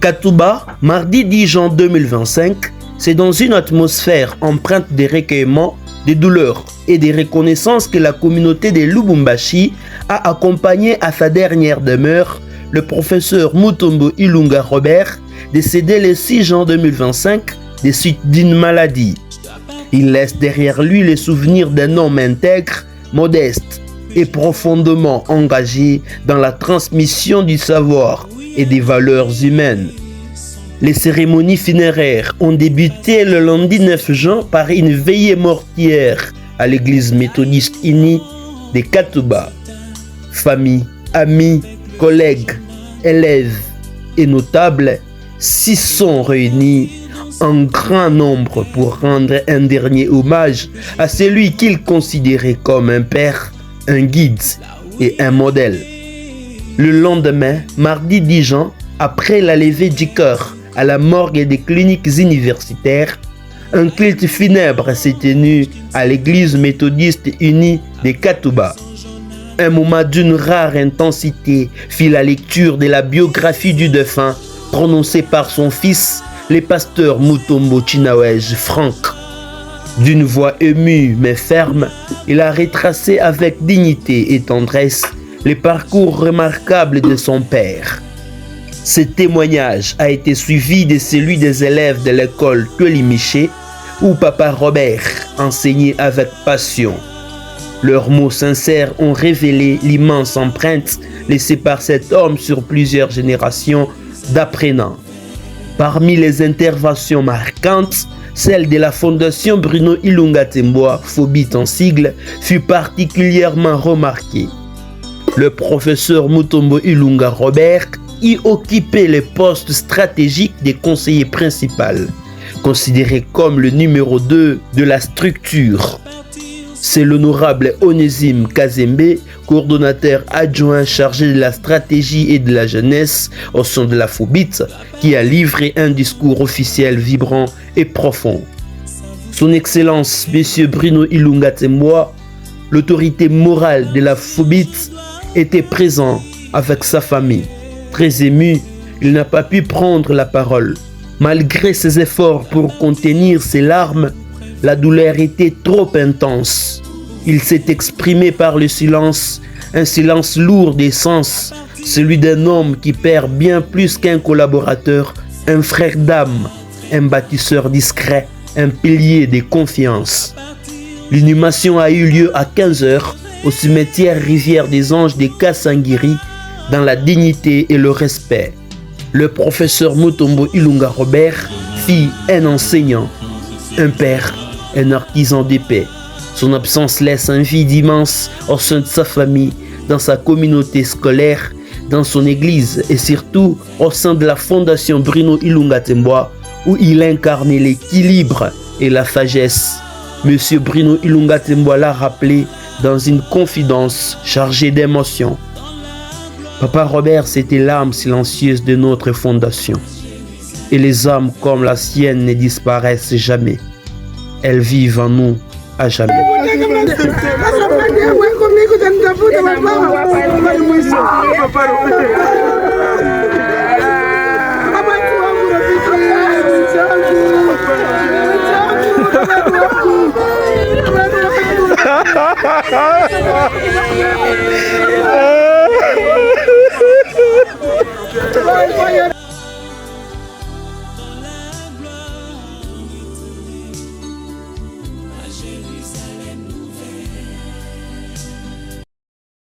Katouba, mardi 10 juin 2025, c'est dans une atmosphère empreinte de recueillement, de douleurs et de reconnaissance que la communauté de Lubumbashi a accompagné à sa dernière demeure le professeur Mutombo Ilunga Robert, décédé le 6 juin 2025 des suites d'une maladie. Il laisse derrière lui les souvenirs d'un homme intègre, modeste et profondément engagé dans la transmission du savoir et des valeurs humaines. Les cérémonies funéraires ont débuté le lundi 9 juin par une veillée mortuaire à l'église méthodiste unie de Katouba. Famille, amis, collègues, élèves et notables s'y sont réunis en grand nombre pour rendre un dernier hommage à celui qu'ils considéraient comme un père, un guide et un modèle. Le lendemain, mardi 10 juin, après la levée du cœur à la morgue des cliniques universitaires, un culte funèbre s'est tenu à l'église méthodiste unie de Katouba. Un moment d'une rare intensité fit la lecture de la biographie du défunt prononcée par son fils, le pasteur Mutombo Chinawege Franck. D'une voix émue mais ferme, il a retracé avec dignité et tendresse le parcours remarquable de son père. Ce témoignage a été suivi de celui des élèves de l'école Tuelimiché, où Papa Robert enseignait avec passion. Leurs mots sincères ont révélé l'immense empreinte laissée par cet homme sur plusieurs générations d'apprenants. Parmi les interventions marquantes, celle de la Fondation Bruno Ilunga Temboa, Phobit en sigle, fut particulièrement remarquée. Le professeur Mutombo Ilunga Robert y occupait le poste stratégique des conseillers principal, considéré comme le numéro 2 de la structure. C'est l'honorable Onésime Kazembe, coordonnateur adjoint chargé de la stratégie et de la jeunesse au sein de la Phobit, qui a livré un discours officiel vibrant et profond. Son Excellence, M. Bruno Ilunga Temboa, l'autorité morale de la Phobit, était présent avec sa famille. Très ému, il n'a pas pu prendre la parole. Malgré ses efforts pour contenir ses larmes, la douleur était trop intense. Il s'est exprimé par le silence, un silence lourd d'essence, celui d'un homme qui perd bien plus qu'un collaborateur, un frère d'âme, un bâtisseur discret, un pilier de confiance. L'inhumation a eu lieu à 15 h au cimetière Rivière des Anges de Kasangiri, dans la dignité et le respect. Le professeur Mutombo Ilunga Robert fut un enseignant, un père, un artisan de paix. Son absence laisse un vide immense au sein de sa famille, dans sa communauté scolaire, dans son église et surtout au sein de la Fondation Bruno Ilunga Temboa, où il incarnait l'équilibre et la sagesse. Monsieur Bruno Ilunga Temboa l'a rappelé dans une confidence chargée d'émotions. Papa Robert, c'était l'âme silencieuse de notre fondation. Et les âmes comme la sienne ne disparaissent jamais. Elles vivent en nous à jamais.